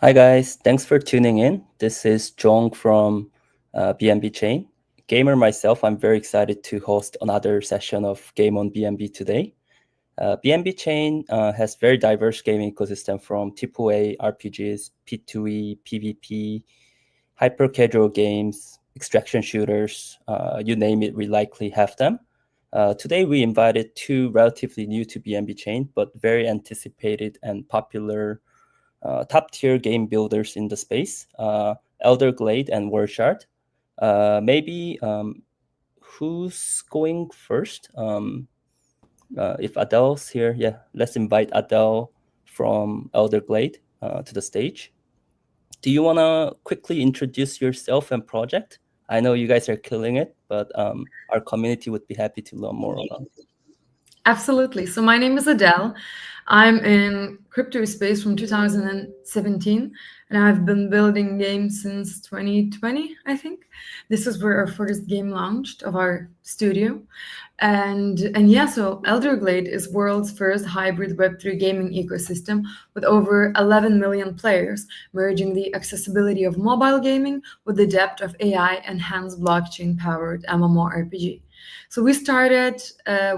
Hi guys, thanks for tuning in. This is Jong from BNB Chain. Gamer myself, I'm very excited to host another session of Game on BNB today. BNB Chain has very diverse gaming ecosystem from AAA RPGs, P2E, PvP, hyper casual games, extraction shooters, you name it, we likely have them. Today we invited two relatively new to BNB Chain, but very anticipated and popular top tier game builders in the space, Elder Glade and Warshard. Maybe who's going first? If Adele's here, yeah, let's invite Adele from Elder Glade to the stage. Do you want to quickly introduce yourself and project? I know you guys are killing it, but our community would be happy to learn more about it. Absolutely. So my name is Adele. I'm in crypto space from 2017, and I've been building games since 2020, I think. This is where our first game launched of our studio. And yeah, so Elder Glade is world's first hybrid Web3 gaming ecosystem with over 11 million players, merging the accessibility of mobile gaming with the depth of AI-enhanced blockchain-powered MMORPG. So we started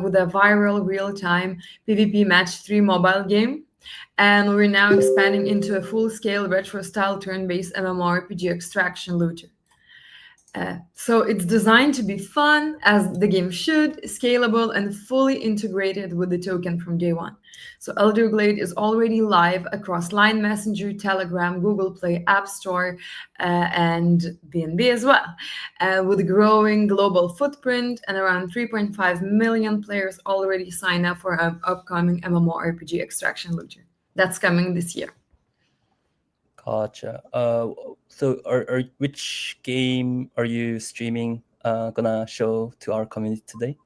with a viral real-time PvP Match 3 mobile game, and we're now expanding into a full-scale retro-style turn-based MMORPG extraction looter. So it's designed to be fun, as the game should, scalable, and fully integrated with the token from day one. So Elder Glade is already live across Line Messenger, Telegram, Google Play, App Store, and BNB as well, with a growing global footprint and around 3.5 million players already signed up for an upcoming MMORPG extraction looter. That's coming this year. Gotcha. So which game are you streaming gonna show to our community today?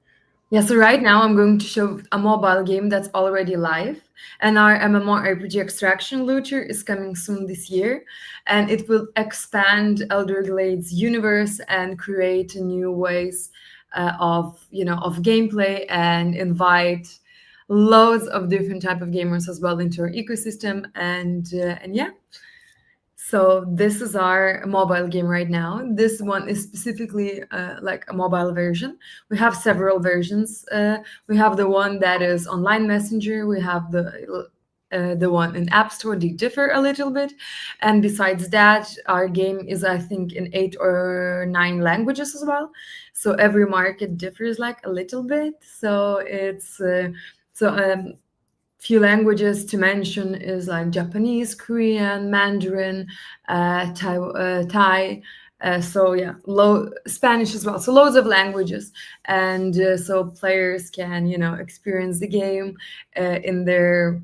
Yeah, so right now I'm going to show a mobile game that's already live, and our MMORPG extraction looter is coming soon this year, and it will expand Elder Glade's universe and create new ways of gameplay and invite loads of different type of gamers as well into our ecosystem, and yeah. So this is our mobile game right now. This one is specifically like a mobile version. We have several versions. We have the one that is online messenger. We have the one in App Store. They differ a little bit, and besides that, our game is, I think, in 8 or 9 languages as well. So every market differs like a little bit. So it's few languages to mention is like Japanese, Korean, Mandarin, Thai. So yeah, Spanish as well. So loads of languages, and so players can experience the game in their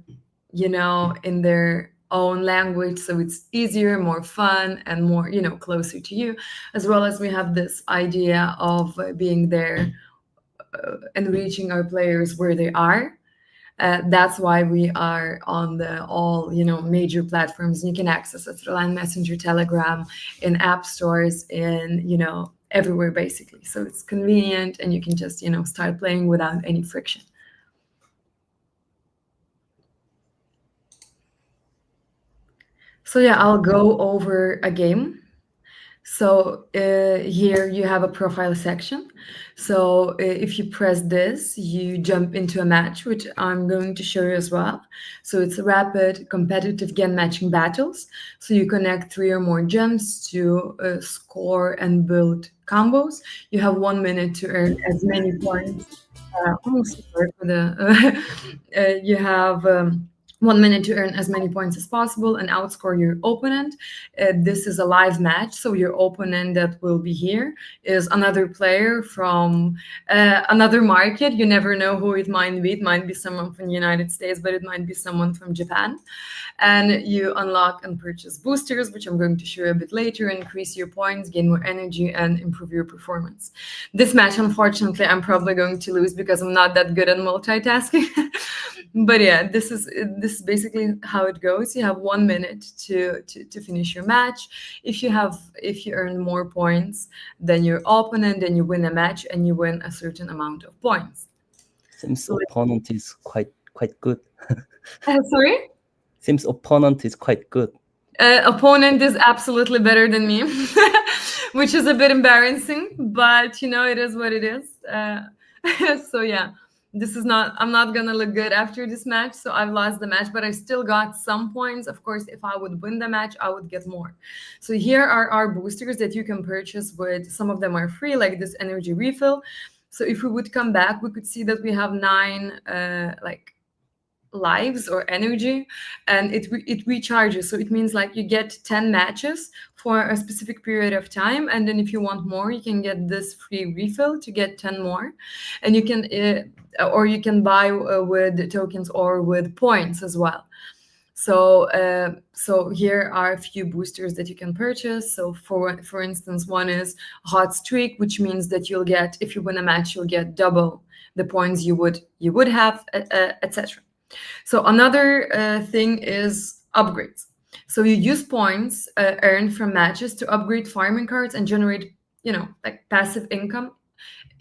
in their own language, so it's easier, more fun, and more closer to you. As well as we have this idea of being there and reaching our players where they are. That's why we are on the all major platforms. You can access it through Line Messenger, Telegram, in app stores, in everywhere basically. So it's convenient, and you can just start playing without any friction. So yeah, I'll go over a game. So here you have a profile section. So if you press this, you jump into a match, which I'm going to show you as well. So it's rapid competitive gen matching battles. So you connect 3 or more gems to score and build combos. You have 1 minute to earn as many points. Sorry for the. You have. 1 minute to earn as many points as possible and outscore your opponent. This is a live match, so your opponent that will be here is another player from another market. You never know who it might be. It might be someone from the United States, but it might be someone from Japan. And you unlock and purchase boosters, which I'm going to show you a bit later, increase your points, gain more energy, and improve your performance. This match, unfortunately, I'm probably going to lose because I'm not that good at multitasking. But yeah, this is basically how it goes. You have 1 minute to finish your match. If you earn more points than your opponent, then you win a match and you win a certain amount of points. Seems opponent is quite good. Sorry? Seems opponent is quite good. Opponent is absolutely better than me, which is a bit embarrassing, but it is what it is. So yeah, this is not. I'm not gonna look good after this match. So I've lost the match, but I still got some points. Of course, if I would win the match, I would get more. So here are our boosters that you can purchase with. Some of them are free, like this energy refill. So if we would come back, we could see that we have 9 like lives or energy, and it recharges. So it means like you get 10 matches for a specific period of time, and then if you want more, you can get this free refill to get 10 more. And you can or you can buy with tokens or with points as well. So here are a few boosters that you can purchase. So for instance, one is hot streak, which means that you'll get, if you win a match, you'll get double the points you would have, etc. So another thing is upgrades. So you use points earned from matches to upgrade farming cards and generate, like passive income,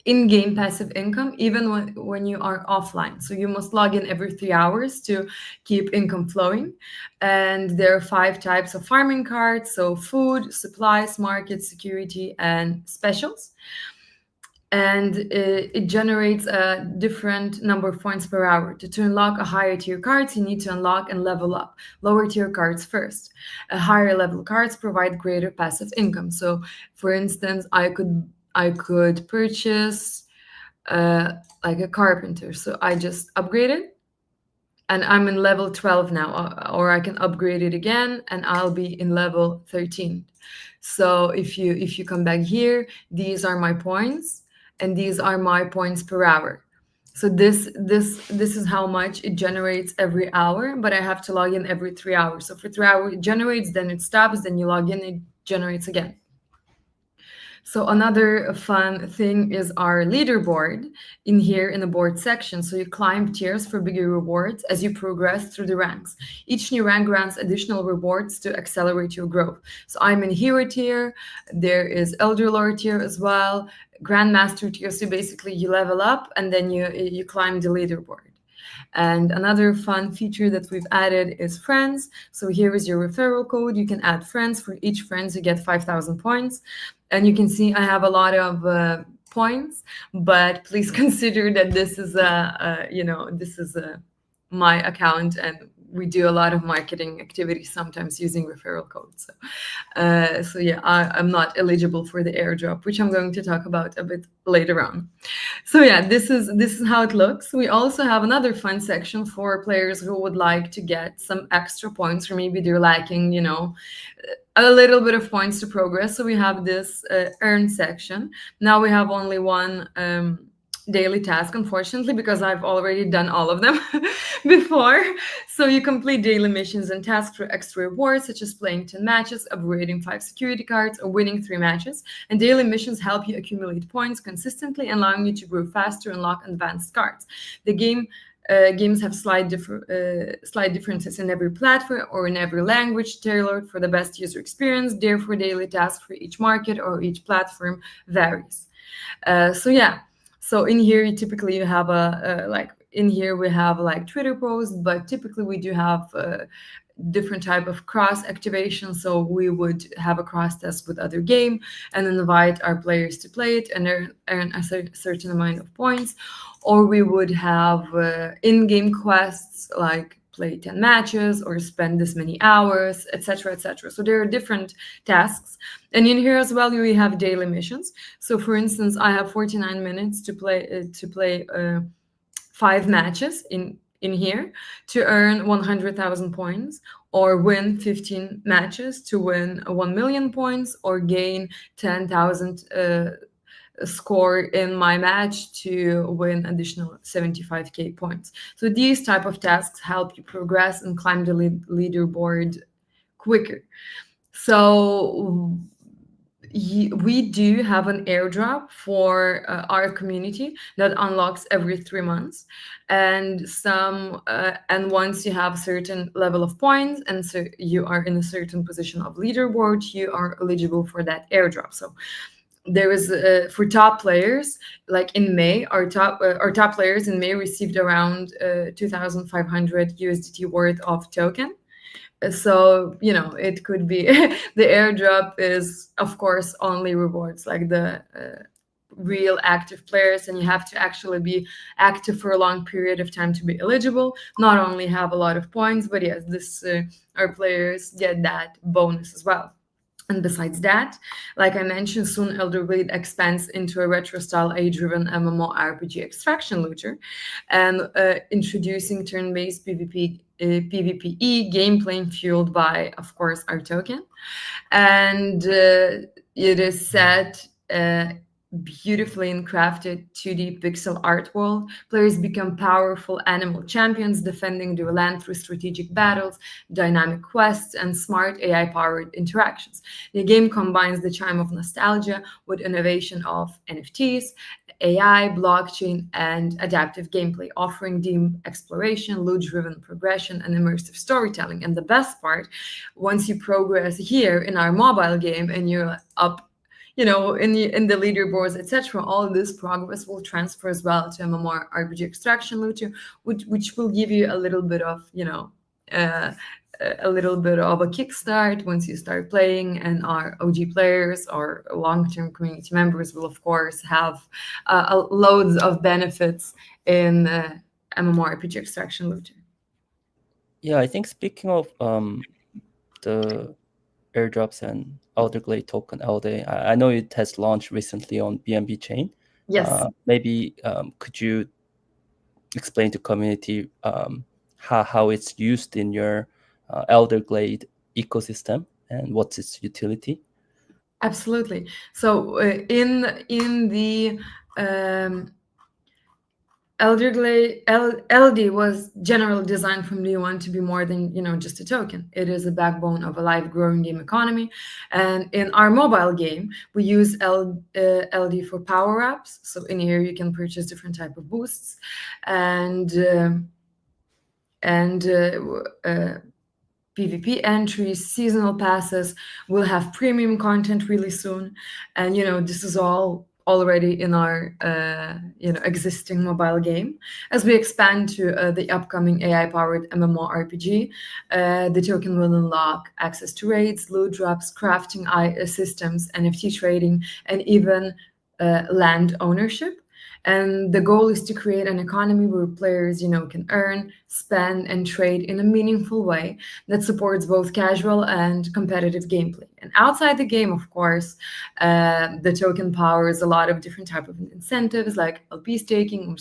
in-game passive income, even when you are offline. So you must log in every 3 hours to keep income flowing. And there are 5 types of farming cards. So food, supplies, market, security, and specials. And it generates a different number of points per hour. To unlock a higher tier cards, you need to unlock and level up lower tier cards first. Higher level cards provide greater passive income. So for instance, I could purchase like a carpenter. So I just upgrade it, and I'm in level 12 now, or I can upgrade it again and I'll be in level 13. So if you come back here, these are my points, and these are my points per hour. So this is how much it generates every hour, but I have to log in every 3 hours. So for 3 hours it generates, then it stops, then you log in, it generates again. So another fun thing is our leaderboard in here in the board section. So you climb tiers for bigger rewards as you progress through the ranks. Each new rank grants additional rewards to accelerate your growth. So I'm in hero tier. There is elder lord tier as well, grandmaster tier. So basically you level up and then you climb the leaderboard. And another fun feature that we've added is friends. So here is your referral code. You can add friends. For each friends, you get 5,000 points. And you can see I have a lot of points, but please consider that this is my account, and we do a lot of marketing activities sometimes using referral codes. So yeah, I'm not eligible for the airdrop, which I'm going to talk about a bit later on. So yeah, this is how it looks. We also have another fun section for players who would like to get some extra points, or maybe they're lacking, a little bit of points to progress. So we have this earn section. Now we have only one daily task, unfortunately, because I've already done all of them before. So you complete daily missions and tasks for extra rewards, such as playing 10 matches, upgrading 5 security cards, or winning 3 matches. And daily missions help you accumulate points consistently, allowing you to grow faster and unlock advanced cards. The games have slight differences in every platform or in every language, tailored for the best user experience. Therefore, daily tasks for each market or each platform varies. So yeah. So in here, typically you have in here we have like Twitter posts, but typically we do have different type of cross activation. So we would have a cross test with other game and invite our players to play it and earn a certain amount of points. Or we would have in-game quests like play 10 matches or spend this many hours, etc., etc. So there are different tasks. And in here as well, we have daily missions. So for instance, I have 49 minutes to play 5 matches in here to earn 100,000 points, or win 15 matches to win 1 million points, or gain 10,000 score in my match to win additional 75k points. So these type of tasks help you progress and climb the leaderboard quicker. So we do have an airdrop for our community that unlocks every 3 months, and once you have a certain level of points and so you are in a certain position of leaderboard, you are eligible for that airdrop. So there is for top players, like in May, our top players in May received around 2,500 USDT worth of token. So it could be the airdrop is of course only rewards like the real active players, and you have to actually be active for a long period of time to be eligible, not only have a lot of points, but yes, this our players get that bonus as well. And besides that, like I mentioned, soon Elder Blade expands into a retro-style AI-driven MMORPG extraction looter, and introducing turn-based PvPE gameplay fueled by, of course, our token. And it is set beautifully in crafted 2D pixel art world. Players become powerful animal champions, defending their land through strategic battles, dynamic quests, and smart AI-powered interactions. The game combines the charm of nostalgia with innovation of NFTs, AI, blockchain, and adaptive gameplay, offering deep exploration, loot-driven progression, and immersive storytelling. And the best part, once you progress here in our mobile game and you're up in the leaderboards, etc., all of this progress will transfer as well to MMORPG extraction looter, which will give you a little bit of uh, a little bit of a kickstart once you start playing, and our OG players or long-term community members will of course have loads of benefits in MMORPG extraction looter. Yeah, I think speaking of the airdrops and Elder Glade token LD, I know it has launched recently on BNB Chain. Yes. Maybe could you explain to community how it's used in your Elder Glade ecosystem and what's its utility? Absolutely. So in the LD was generally designed from day one to be more than just a token. It is a backbone of a live growing game economy, and in our mobile game we use LD for power ups. So in here you can purchase different type of boosts, and PvP entries, seasonal passes. Will have premium content really soon, and this is all already in our existing mobile game. As we expand to the upcoming AI-powered MMORPG, the token will unlock access to raids, loot drops, crafting systems, NFT trading, and even land ownership. And the goal is to create an economy where players can earn, spend, and trade in a meaningful way that supports both casual and competitive gameplay. And outside the game, of course, the token powers a lot of different type of incentives like LP staking or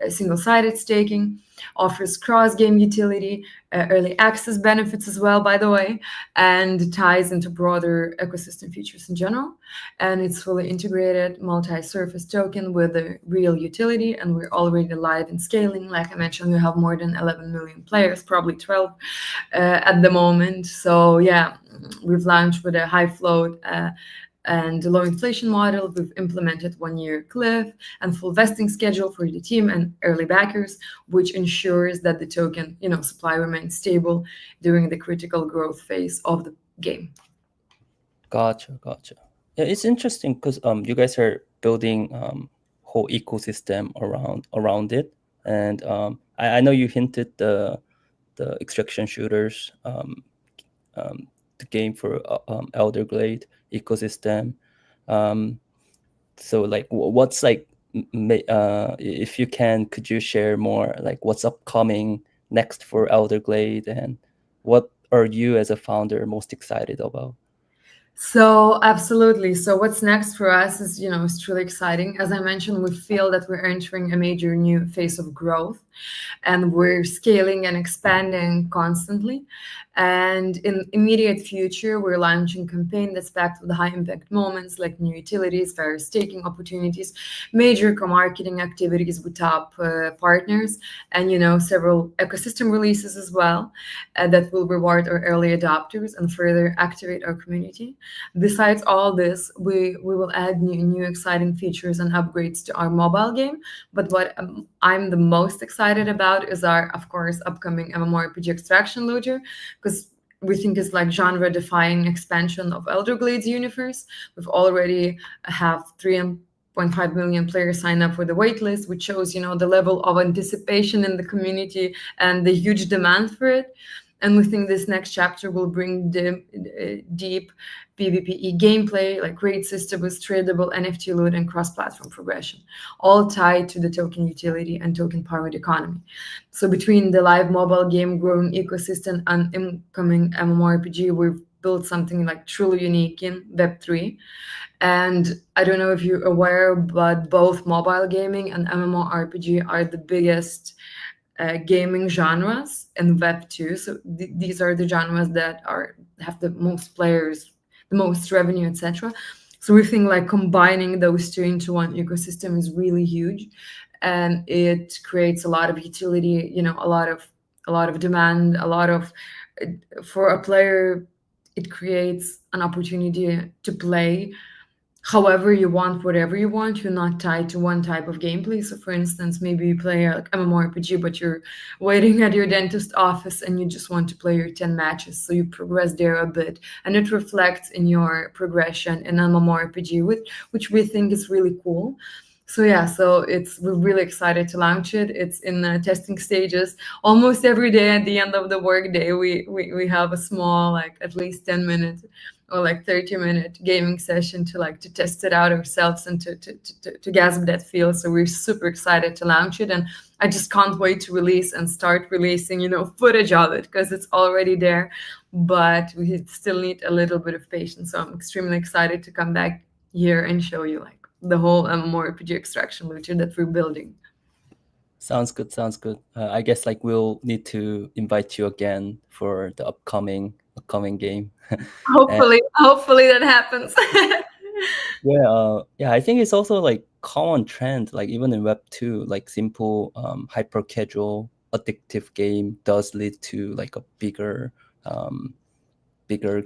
single-sided staking, offers cross-game utility, early access benefits as well, by the way, and ties into broader ecosystem features in general. And it's fully integrated multi-surface token with a real utility, and we're already live in scaling. Like I mentioned, we have more than 11 million players, probably 12 at the moment. So yeah, we've launched with a high float and low inflation model. We've implemented 1-year cliff and full vesting schedule for the team and early backers, which ensures that the token supply remains stable during the critical growth phase of the game. Gotcha. Yeah, it's interesting because you guys are building whole ecosystem around it, and I know you hinted the extraction shooters the game for Elder Glade ecosystem. So like what's like if you can, could you share more like what's upcoming next for Elder Glade, and what are you as a founder most excited about? So absolutely. So what's next for us is, it's truly exciting. As I mentioned, we feel that we're entering a major new phase of growth, and we're scaling and expanding constantly. And in immediate future, we're launching a campaign that's packed with high impact moments like new utilities, various staking opportunities, major co-marketing activities with top partners, and several ecosystem releases as well that will reward our early adopters and further activate our community. Besides all this, we will add new exciting features and upgrades to our mobile game. But what I'm the most excited about is our, of course, upcoming MMORPG extraction looter, because we think it's like genre-defying expansion of Elder Glade's universe. We've already have 3.5 million players sign up for the waitlist, which shows the level of anticipation in the community and the huge demand for it. And we think this next chapter will bring deep PvPE gameplay, like great system with tradable NFT loot and cross-platform progression, all tied to the token utility and token-powered economy. So between the live mobile game growing ecosystem and incoming MMORPG, we've built something like truly unique in Web3. And I don't know if you're aware, but both mobile gaming and MMORPG are the biggest gaming genres in Web 2. So these are the genres that have the most players, the most revenue, etc. So we think like combining those two into one ecosystem is really huge, and it creates a lot of utility. A lot of demand, a lot of for a player. It creates an opportunity to play however you want, whatever you want. You're not tied to one type of gameplay. So for instance, maybe you play a MMORPG, but you're waiting at your dentist office and you just want to play your 10 matches. So you progress there a bit, and it reflects in your progression in MMORPG, which we think is really cool. So yeah, we're really excited to launch it. It's in the testing stages. Almost every day at the end of the workday, we have a small, like at least 10-minute or like 30-minute gaming session to test it out ourselves and to grasp that feel. So we're super excited to launch it, and I just can't wait to release and start releasing footage of it, because it's already there, but we still need a little bit of patience. So I'm extremely excited to come back here and show you like the whole MMORPG extraction looter that we're building. Sounds good. I guess like we'll need to invite you again for the upcoming game. Hopefully that happens. Yeah, I think it's also like common trend, like even in Web 2, like simple hyper casual addictive game does lead to like a bigger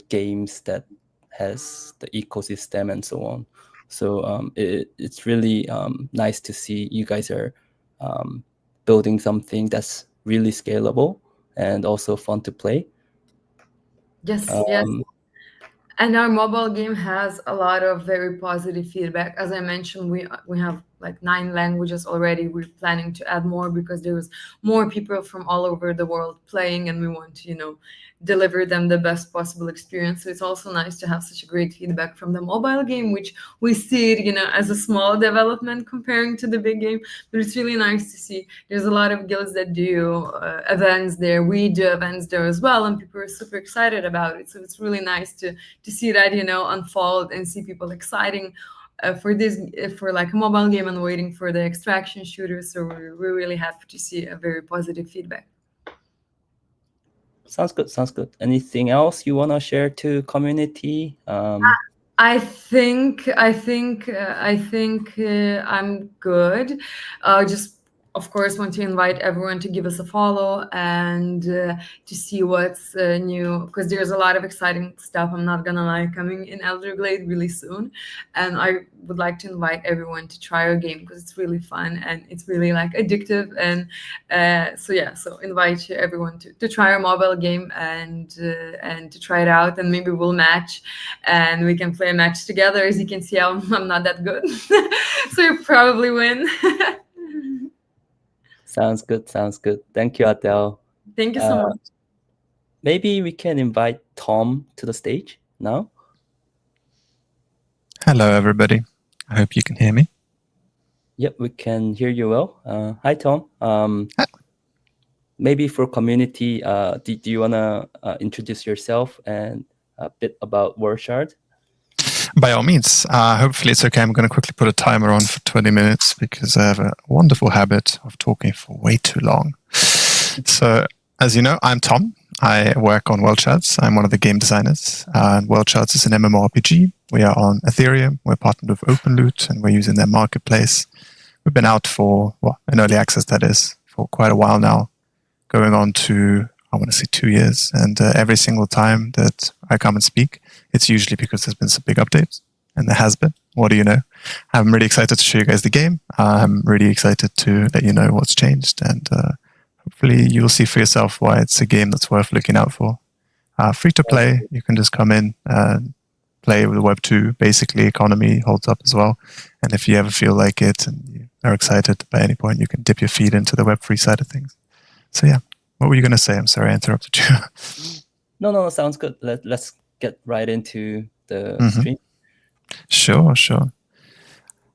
games that has the ecosystem and so on. So it's really nice to see you guys are building something that's really scalable and also fun to play. Yes. And our mobile game has a lot of very positive feedback. As I mentioned, we have like 9 languages already. We're planning to add more because there's more people from all over the world playing, and we want to, deliver them the best possible experience. So it's also nice to have such a great feedback from the mobile game, which we see it, as a small development comparing to the big game. But it's really nice to see. There's a lot of guilds that do events there. We do events there as well, and people are super excited about it. So it's really nice to see that unfold and see people exciting for like a mobile game and waiting for the extraction shooter. So we're really happy to see a very positive feedback. Sounds good. Anything else you want to share to community? I think I'm good. Just of course want to invite everyone to give us a follow and to see what's new, because there's a lot of exciting stuff, I'm not gonna lie, coming in Elderglade really soon, and I would like to invite everyone to try our game because it's really fun and it's really like addictive. And so invite everyone to try our mobile game and to try it out, and maybe we'll match and we can play a match together. As you can see, I'm not that good. So you probably win. Sounds good. Thank you, Adele. Thank you so much. Maybe we can invite Tom to the stage now. Hello, everybody. I hope you can hear me. Yep, we can hear you well. Hi, Tom. Maybe for community, do you want to introduce yourself and a bit about WordShard? By all means. Hopefully it's okay. I'm going to quickly put a timer on for 20 minutes because I have a wonderful habit of talking for way too long. So, as you know, I'm Tom. I work on WorldShards. I'm one of the game designers. WorldShards is an MMORPG. We are on Ethereum. We're partnered with OpenLoot, and we're using their marketplace. We've been out for, in early access, that is, for quite a while now, going on to, I want to say 2 years. And every single time that I come and speak, it's usually because there's been some big updates, and there has been. What do you know? I'm really excited to show you guys the game. I'm really excited to let you know what's changed, and hopefully you'll see for yourself why it's a game that's worth looking out for. Free to play, you can just come in and play with Web 2. Basically, economy holds up as well. And if you ever feel like it and you are excited by any point, you can dip your feet into the Web 3 side of things. So yeah, What were you going to say? I'm sorry, I interrupted you. No, sounds good. Let's get right into the stream. Sure.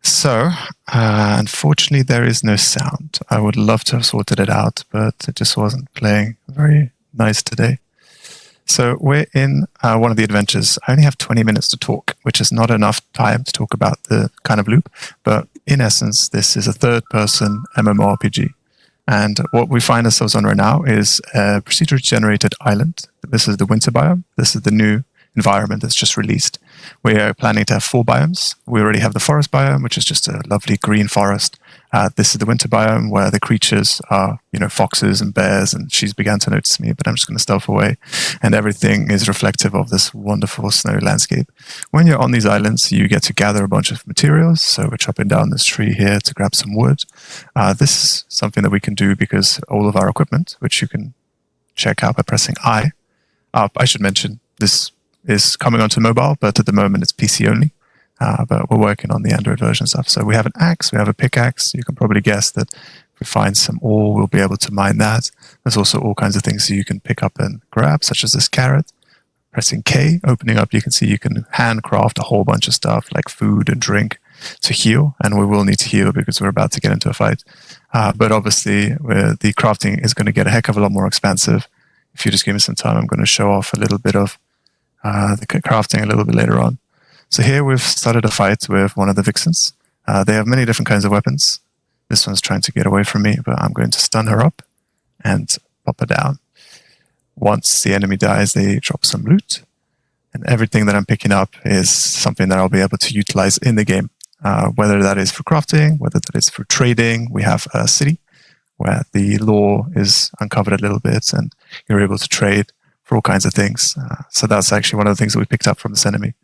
So, unfortunately, there is no sound. I would love to have sorted it out, but it just wasn't playing very nice today. So we're in one of the adventures. I only have 20 minutes to talk, which is not enough time to talk about the kind of loop. But in essence, this is a third-person MMORPG. And what we find ourselves on right now is a procedurally generated island. This is the winter biome. This is the new environment that's just released. We are planning to have 4 biomes. We already have the forest biome, which is just a lovely green forest. This is the winter biome where the creatures are, foxes and bears, and she's began to notice me, but I'm just going to stealth away. And everything is reflective of this wonderful snowy landscape. When you're on these islands, you get to gather a bunch of materials. So we're chopping down this tree here to grab some wood. This is something that we can do because all of our equipment, which you can check out by pressing I. I should mention this is coming onto mobile, but at the moment it's PC only. But we're working on the Android version stuff. So we have an axe, we have a pickaxe. You can probably guess that if we find some ore, we'll be able to mine that. There's also all kinds of things you can pick up and grab, such as this carrot. Pressing K, opening up, you can see you can handcraft a whole bunch of stuff like food and drink to heal. And we will need to heal because we're about to get into a fight. But obviously, the crafting is going to get a heck of a lot more expansive. If you just give me some time, I'm going to show off a little bit of the crafting a little bit later on. So here we've started a fight with one of the vixens. They have many different kinds of weapons. This one's trying to get away from me, but I'm going to stun her up and pop her down. Once the enemy dies, they drop some loot. And everything that I'm picking up is something that I'll be able to utilize in the game. Whether that is for crafting, whether that is for trading. We have a city where the lore is uncovered a little bit and you're able to trade for all kinds of things. So that's actually one of the things that we picked up from this enemy.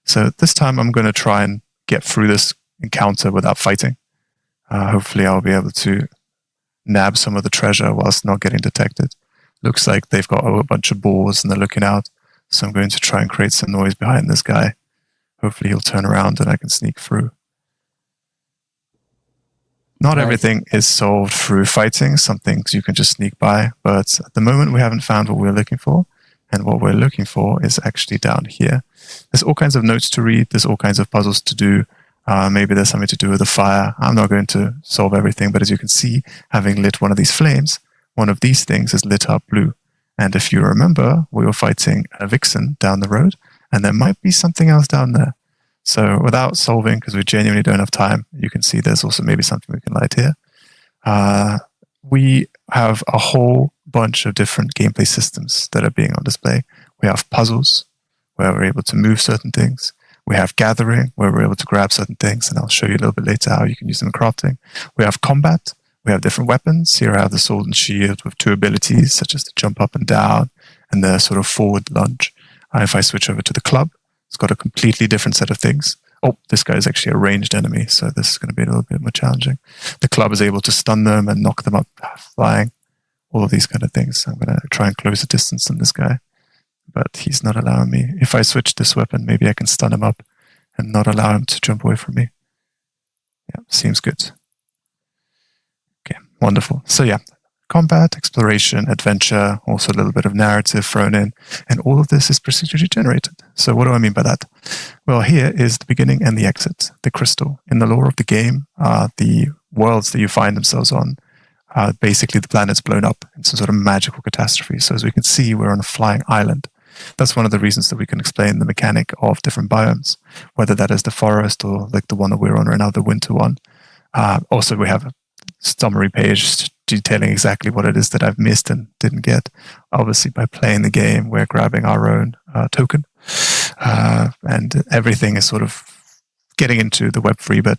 So this time I'm going to try and get through this encounter without fighting. Hopefully I'll be able to nab some of the treasure whilst not getting detected. Looks like they've got a bunch of boars and they're looking out. So I'm going to try and create some noise behind this guy. Hopefully he'll turn around and I can sneak through. Not everything is solved through fighting. Some things you can just sneak by. But at the moment we haven't found what we're looking for. And what we're looking for is actually down here. There's all kinds of notes to read. There's all kinds of puzzles to do. Maybe there's something to do with the fire. I'm not going to solve everything, but as you can see, having lit one of these flames, one of these things is lit up blue. And if you remember, we were fighting a vixen down the road, and there might be something else down there. So without solving, because we genuinely don't have time, you can see there's also maybe something we can light here. We have a whole bunch of different gameplay systems that are being on display. We have puzzles, where we're able to move certain things. We have gathering, where we're able to grab certain things, and I'll show you a little bit later how you can use them in crafting. We have combat. We have different weapons. Here I have the sword and shield with 2 abilities, such as the jump up and down, and the sort of forward lunge. If I switch over to the club, it's got a completely different set of things. Oh, this guy is actually a ranged enemy, so this is going to be a little bit more challenging. The club is able to stun them and knock them up flying. All of these kind of things. I'm going to try and close the distance on this guy, but he's not allowing me. If I switch this weapon, maybe I can stun him up and not allow him to jump away from me. Yeah, seems good. Okay, wonderful. So yeah, combat, exploration, adventure, also a little bit of narrative thrown in, and all of this is procedurally generated. So what do I mean by that? Well, here is the beginning and the exit, the crystal. In the lore of the game, the worlds that you find themselves on, basically the planet's blown up in some sort of magical catastrophe. So as we can see, we're on a flying island. That's one of the reasons that we can explain the mechanic of different biomes, whether that is the forest or like the one that we're on right now, the winter one. Also, we have a summary page detailing exactly what it is that I've missed and didn't get. Obviously, by playing the game, we're grabbing our own token, and everything is sort of getting into the Web3, but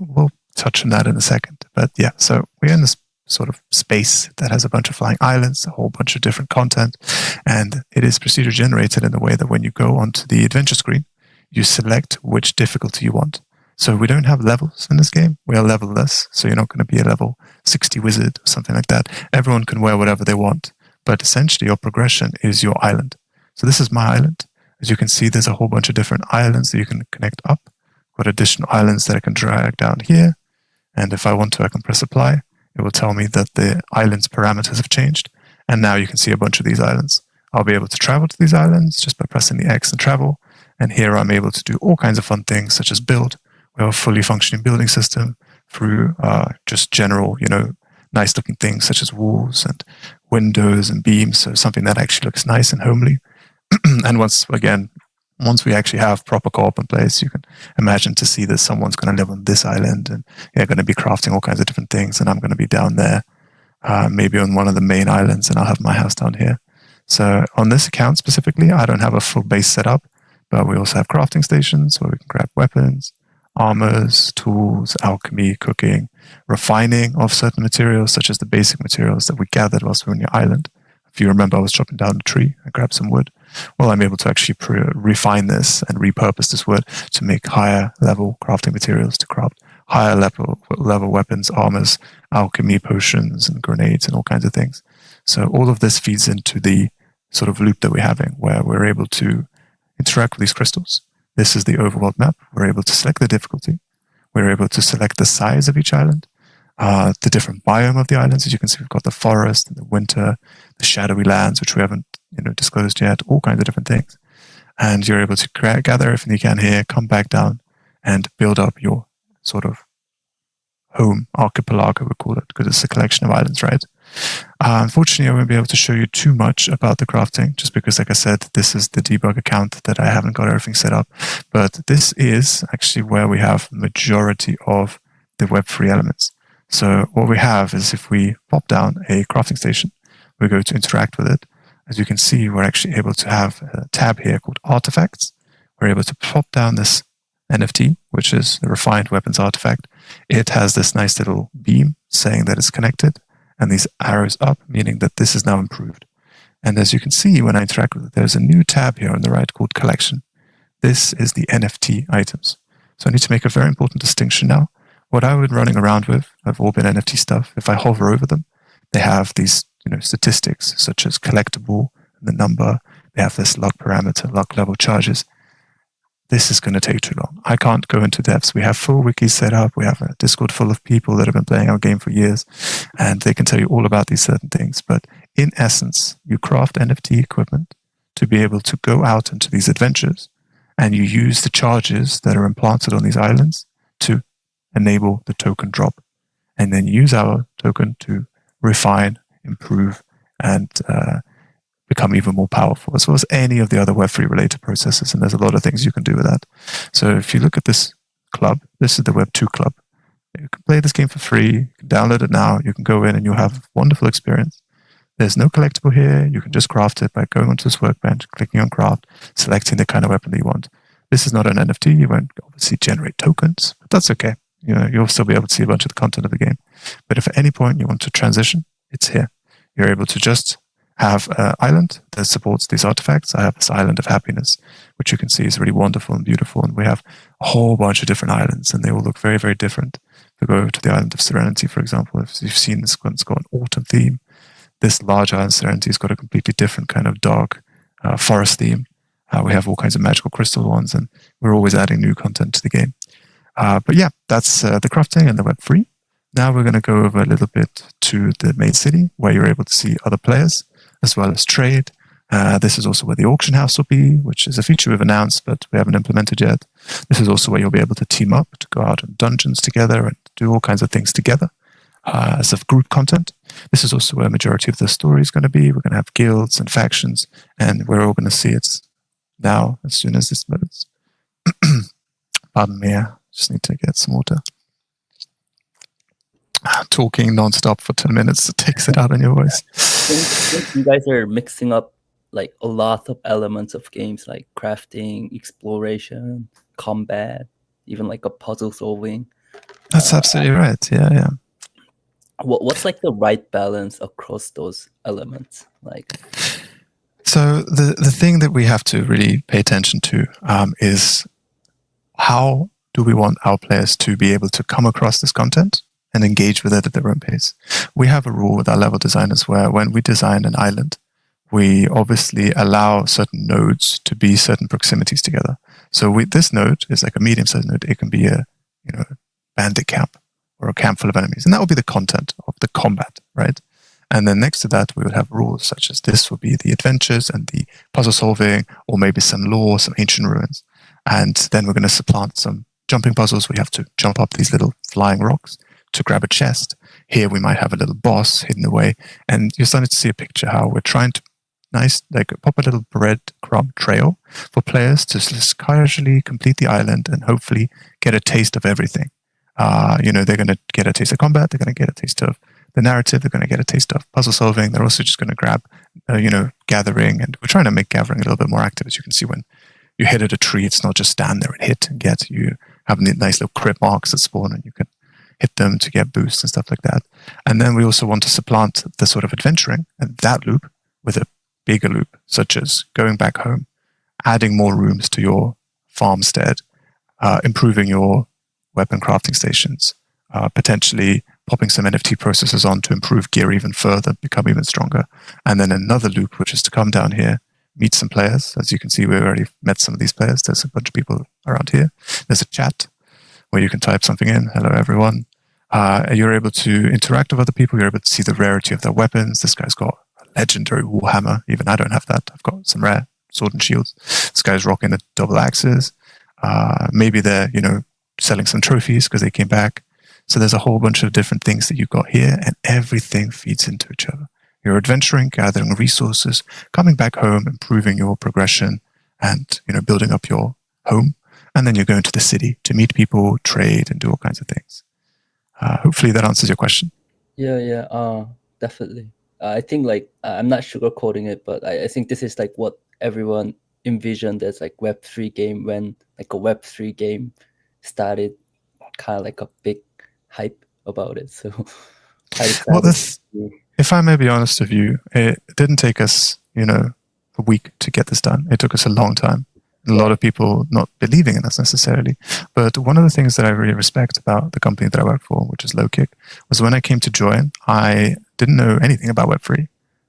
we'll touch on that in a second. But yeah, so we're in this sort of space that has a bunch of flying islands, a whole bunch of different content, and it is procedure generated in the way that when you go onto the adventure screen, you select which difficulty you want. So we don't have levels in this game. We are levelless, so you're not going to be a level 60 wizard or something like that. Everyone can wear whatever they want, but essentially your progression is your island. So this is my island. As you can see, there's a whole bunch of different islands that you can connect up. Got additional islands that I can drag down here, and if I want to, I can press apply. It will tell me that the island's parameters have changed, And now you can see a bunch of these islands. I'll be able to travel to these islands just by pressing the X and travel. And here I'm able to do all kinds of fun things, such as build. We have a fully functioning building system through just general, nice looking things such as walls and windows and beams. So something that actually looks nice and homely. And once we actually have proper co-op in place, you can imagine to see that someone's going to live on this island and they're going to be crafting all kinds of different things. And I'm going to be down there, maybe on one of the main islands, and I'll have my house down here. So on this account specifically, I don't have a full base setup, but we also have crafting stations where we can grab weapons, armors, tools, alchemy, cooking, refining of certain materials, such as the basic materials that we gathered whilst we were on your island. If you remember, I was chopping down a tree and grabbed some wood. Well, I'm able to actually refine this and repurpose this wood to make higher level crafting materials, to craft higher level weapons, armors, alchemy, potions, and grenades, and all kinds of things. So all of this feeds into the sort of loop that we're having, where we're able to interact with these crystals. This is the overworld map. We're able to select the difficulty. We're able to select the size of each island, the different biome of the islands. As you can see, we've got the forest, and the winter, the shadowy lands, which we haven't disclosed yet, all kinds of different things. And you're able to gather everything you can here, come back down, and build up your sort of home archipelago, we call it, because it's a collection of islands, right? Unfortunately, I won't be able to show you too much about the crafting, just because, like I said, this is the debug account that I haven't got everything set up. But this is actually where we have the majority of the Web3 elements. So what we have is, if we pop down a crafting station, we go to interact with it. As you can see, we're actually able to have a tab here called Artifacts. We're able to pop down this NFT, which is the refined weapons artifact. It has this nice little beam saying that it's connected, and these arrows up, meaning that this is now improved. And as you can see, when I interact with it, there's a new tab here on the right called Collection. This is the NFT items. So I need to make a very important distinction now. What I've been running around with have all been NFT stuff. If I hover over them, they have these statistics such as collectible, the number. They have this luck parameter, luck level charges. This is going to take too long. I can't go into depths. We have full wikis set up. We have a Discord full of people that have been playing our game for years, and they can tell you all about these certain things. But in essence, you craft NFT equipment to be able to go out into these adventures, and you use the charges that are implanted on these islands to enable the token drop, and then use our token to refine, improve, and become even more powerful, as well as any of the other Web3 related processes. And there's a lot of things you can do with that. So if you look at this club, this is the Web2 club. You can play this game for free. You can download it now. You can go in and you'll have a wonderful experience. There's no collectible here. You can just craft it by going onto this workbench, clicking on craft, selecting the kind of weapon that you want. This is not an NFT. You won't obviously generate tokens, but that's okay. You'll still be able to see a bunch of the content of the game. But if at any point you want to transition, it's here. You're able to just have an island that supports these artifacts. I have this island of happiness, which you can see is really wonderful and beautiful. And we have a whole bunch of different islands, and they all look very, very different. If we go over to the island of Serenity, for example, if you've seen this one's got an autumn theme. This large island, Serenity, has got a completely different kind of dark forest theme. We have all kinds of magical crystal ones, and we're always adding new content to the game. But yeah, that's the crafting and the Web3. Now we're going to go over a little bit to the main city, where you're able to see other players, as well as trade. This is also where the auction house will be, which is a feature we've announced, but we haven't implemented yet. This is also where you'll be able to team up, to go out in dungeons together and do all kinds of things together as a group content. This is also where a majority of the story is going to be. We're going to have guilds and factions, and we're all going to see it now as soon as this loads. Pardon me, I just need to get some water. Talking non-stop for 10 minutes takes it out in your voice. Since you guys are mixing up like a lot of elements of games, like crafting, exploration, combat, even like a puzzle solving. That's absolutely right. Yeah. What's like the right balance across those elements? So the thing that we have to really pay attention to is how do we want our players to be able to come across this content and engage with it at their own pace. We have a rule with our level designers where when we design an island, we obviously allow certain nodes to be certain proximities together. So this node is like a medium-sized node. It can be a bandit camp or a camp full of enemies. And that will be the content of the combat, right? And then next to that, we would have rules such as this would be the adventures and the puzzle solving, or maybe some lore, some ancient ruins. And then we're going to supplant some jumping puzzles. We have to jump up these little flying rocks to grab a chest. Here we might have a little boss hidden away. And you're starting to see a picture how we're trying to pop a little breadcrumb trail for players to just casually complete the island and hopefully get a taste of everything. They're going to get a taste of combat. They're going to get a taste of the narrative. They're going to get a taste of puzzle solving. They're also just going to grab, gathering. And we're trying to make gathering a little bit more active. As you can see, when you hit at a tree, it's not just stand there and hit and get. You have nice little crit marks that spawn, and you can hit them to get boosts and stuff like that. And then we also want to supplant the sort of adventuring and that loop with a bigger loop, such as going back home, adding more rooms to your farmstead, improving your weapon crafting stations, potentially popping some NFT processors on to improve gear even further, become even stronger. And then another loop, which is to come down here, meet some players. As you can see, we already met some of these players. There's a bunch of people around here. There's a chat where you can type something in. Hello, everyone. You're able to interact with other people. You're able to see the rarity of their weapons. This guy's got a legendary warhammer. Even I don't have that. I've got some rare sword and shields. This guy's rocking the double axes. Maybe they're, selling some trophies because they came back. So there's a whole bunch of different things that you've got here, and everything feeds into each other. You're adventuring, gathering resources, coming back home, improving your progression, and building up your home. And then you're going to the city to meet people, trade, and do all kinds of things. Hopefully that answers your question. Yeah, definitely. I think I'm not sugarcoating it, but I think this is what everyone envisioned as Web3 game when a Web3 game started, kind of a big hype about it. So, well, if I may be honest with you, it didn't take us, a week to get this done. It took us a long time. A lot of people not believing in us necessarily. But one of the things that I really respect about the company that I work for, which is Lowkick, was when I came to join, I didn't know anything about Web3.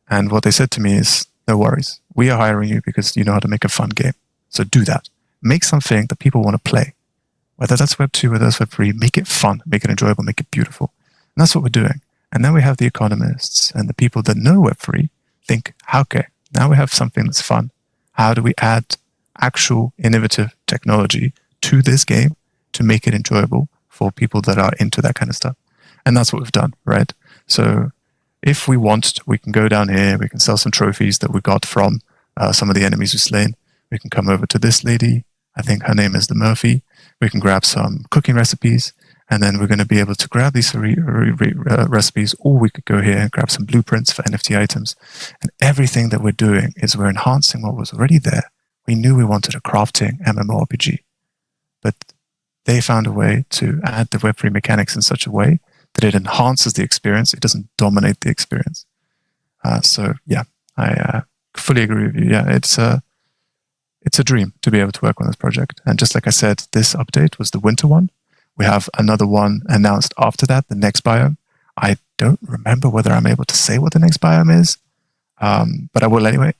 And what they said to me is, no worries. We are hiring you because you know how to make a fun game. So do that. Make something that people want to play. Whether that's Web2, whether that's Web3, make it fun, make it enjoyable, make it beautiful. And that's what we're doing. And then we have the economists and the people that know Web3 think, okay, now we have something that's fun. How do we add actual innovative technology to this game to make it enjoyable for people that are into that kind of stuff? And that's what we've done, right? So if we want, we can go down here, we can sell some trophies that we got from some of the enemies we've slain. We can come over to this lady. I think her name is the Murphy. We can grab some cooking recipes, and then we're going to be able to grab these recipes, or we could go here and grab some blueprints for NFT items. And everything that we're doing is we're enhancing what was already there. We knew we wanted a crafting MMORPG, but they found a way to add the Web3 mechanics in such a way that it enhances the experience. It doesn't dominate the experience. So yeah, I fully agree with you. Yeah, it's a dream to be able to work on this project. And just like I said, this update was the winter one. We have another one announced after that, the next biome. I don't remember whether I'm able to say what the next biome is, but I will anyway.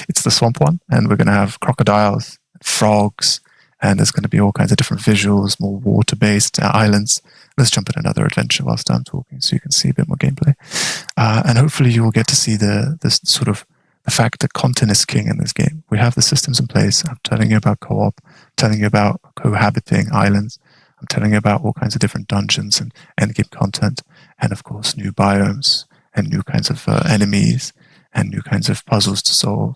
It's the swamp one, and we're going to have crocodiles, frogs, and there's going to be all kinds of different visuals, more water-based islands. Let's jump in another adventure whilst I'm talking so you can see a bit more gameplay. And hopefully you will get to see the fact that content is king in this game. We have the systems in place. I'm telling you about co-op, telling you about cohabiting islands. I'm telling you about all kinds of different dungeons and endgame content, and of course new biomes and new kinds of enemies and new kinds of puzzles to solve,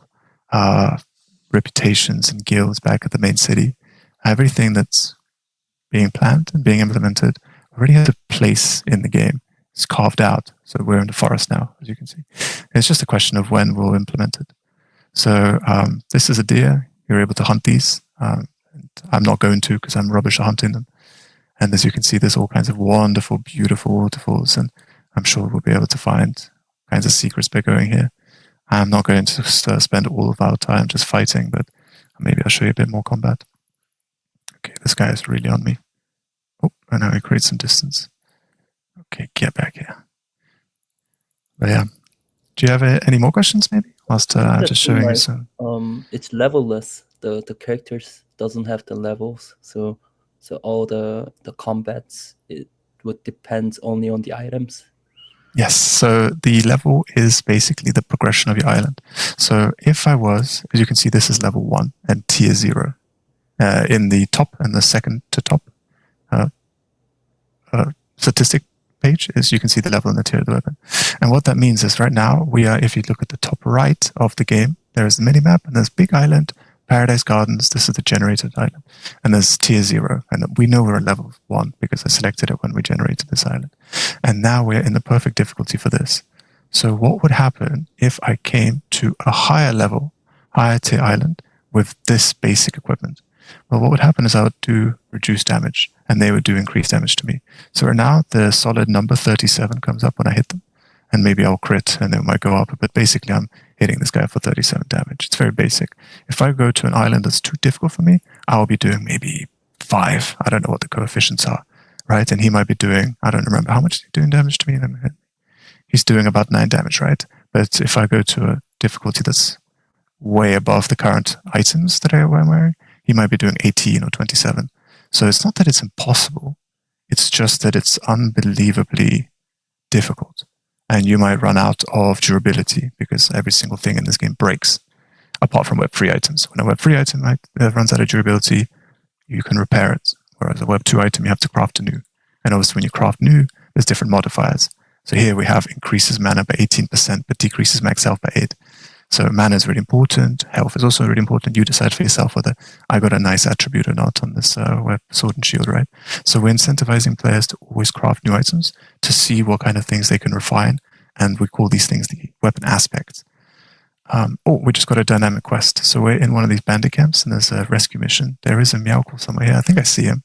reputations and guilds back at the main city. Everything that's being planned and being implemented already has a place in the game. It's carved out. So we're in the forest now, as you can see. It's just a question of when we'll implement it. So this is a deer. You're able to hunt these. And I'm not going to because I'm rubbish at hunting them. And as you can see, there's all kinds of wonderful, beautiful waterfalls. And I'm sure we'll be able to find kinds of secrets by going here. I'm not going to spend all of our time just fighting, but maybe I'll show you a bit more combat. Okay, this guy is really on me. Oh, and now he creates some distance. Okay, get back here. But yeah, do you have any more questions maybe? Whilst just showing you some. It's levelless. The characters doesn't have the levels, so all the combats, it would depend only on the items. Yes, so the level is basically the progression of your island. So if I was, as you can see, this is level 1 and tier 0. In the top and the second to top statistic page is you can see the level and the tier of the weapon. And what that means is right now we are, if you look at the top right of the game, there is the minimap and there's Big Island, Paradise Gardens, this is the generated island, and there's tier 0. And we know we're at level 1 because I selected it when we generated this island. And now we're in the perfect difficulty for this. So what would happen if I came to a higher level, higher tier island with this basic equipment? Well, what would happen is I would do reduced damage and they would do increased damage to me. So right now the solid number 37 comes up when I hit them, and maybe I'll crit and it might go up, but basically I'm hitting this guy for 37 damage. It's very basic. If I go to an island that's too difficult for me, I'll be doing maybe 5. I don't know what the coefficients are, right? And he might be doing, I don't remember, how much is he doing damage to me? He's doing about 9 damage, right? But if I go to a difficulty that's way above the current items that I'm wearing, he might be doing 18 or 27. So it's not that it's impossible. It's just that it's unbelievably difficult. And you might run out of durability because every single thing in this game breaks, apart from Web 3 items. When a Web 3 item runs out of durability, you can repair it. Whereas a Web 2 item, you have to craft anew. And obviously when you craft new, there's different modifiers. So here we have increases mana by 18%, but decreases max health by 8. So mana is really important. Health is also really important. You decide for yourself whether I got a nice attribute or not on this web sword and shield, right? So we're incentivizing players to always craft new items to see what kind of things they can refine. And we call these things the weapon aspects. We just got a dynamic quest. So we're in one of these bandit camps and there's a rescue mission. There is a Meowcle somewhere here. I think I see him.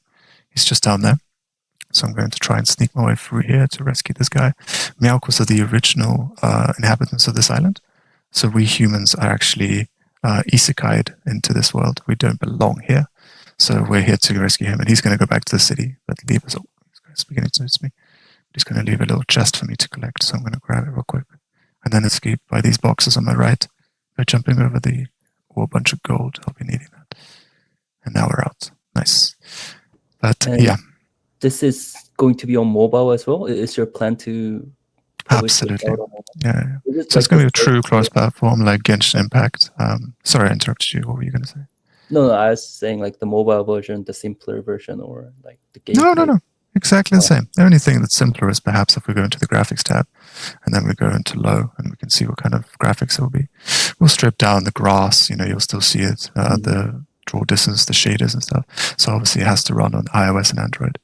He's just down there. So I'm going to try and sneak my way through here to rescue this guy. Meowcles are the original inhabitants of this island. So we humans are actually isekai'd into this world. We don't belong here. So we're here to rescue him. And he's going to go back to the city, but leave us. Oh, he's beginning to notice me. He's going to leave a little chest for me to collect. So I'm going to grab it real quick. And then escape by these boxes on my right by jumping over the bunch of gold. I'll be needing that. And now we're out. Nice. But yeah. This is going to be on mobile as well? Is your plan to... Absolutely. Yeah. So it's going to be a true cross-platform like Genshin Impact. Sorry, I interrupted you. What were you going to say? No, I was saying like the mobile version, the simpler version, or like the game. No. Exactly the same. The only thing that's simpler is perhaps if we go into the graphics tab and then we go into low and we can see what kind of graphics it will be. We'll strip down the grass, you'll still see it, the draw distance, the shaders and stuff. So obviously it has to run on iOS and Android.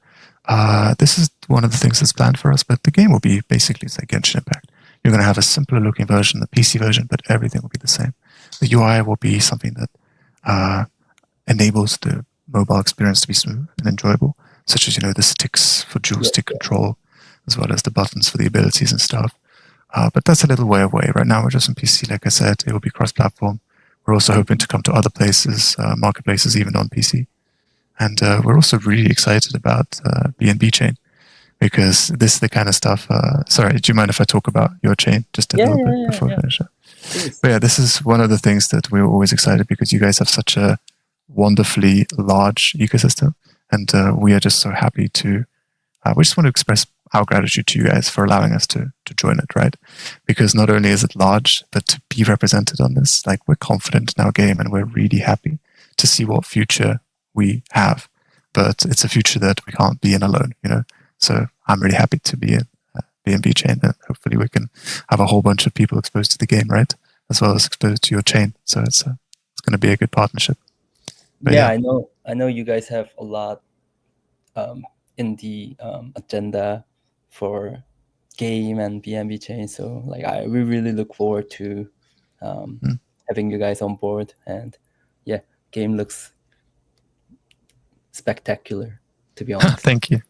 This is one of the things that's planned for us, but the game will be basically like Genshin Impact. You're going to have a simpler looking version, the PC version, but everything will be the same. The UI will be something that enables the mobile experience to be smooth and enjoyable, such as, the sticks for dual stick control, as well as the buttons for the abilities and stuff. But that's a little way away. Right now we're just on PC, like I said. It will be cross-platform. We're also hoping to come to other places, marketplaces, even on PC. And we're also really excited about BNB Chain, because this is the kind of stuff... sorry, do you mind if I talk about your chain just a little bit before we finish up? But yeah, this is one of the things that we were always excited because you guys have such a wonderfully large ecosystem. And we are just so happy to... we just want to express our gratitude to you guys for allowing us to join it, right? Because not only is it large, but to be represented on this, like we're confident in our game and we're really happy to see what future we have. But it's a future that we can't be in alone, So I'm really happy to be in BNB Chain, and hopefully we can have a whole bunch of people exposed to the game, right? As well as exposed to your chain. So it's going to be a good partnership. But yeah, I know you guys have a lot in the agenda for game and BNB Chain. So we really look forward to having you guys on board. And yeah, game looks spectacular, to be honest. Thank you.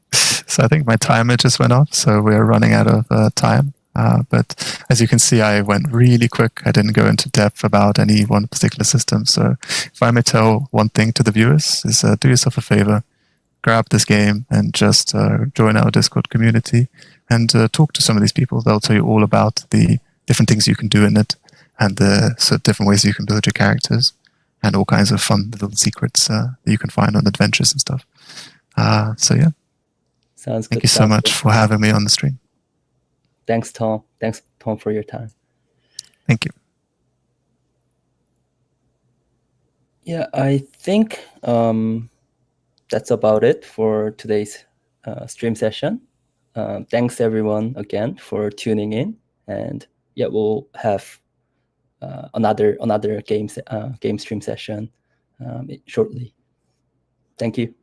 So I think my timer just went off, so we're running out of time. But as you can see, I went really quick. I didn't go into depth about any one particular system. So if I may tell one thing to the viewers is do yourself a favor, grab this game and just join our Discord community and talk to some of these people. They'll tell you all about the different things you can do in it and the different ways you can build your characters and all kinds of fun little secrets that you can find on adventures and stuff. So yeah. Sounds good. Thank you so much for having me on the stream. Thanks, Tom. Thanks, Tom, for your time. Thank you. Yeah, I think that's about it for today's stream session. Thanks everyone again for tuning in, and yeah, we'll have another game stream session shortly. Thank you.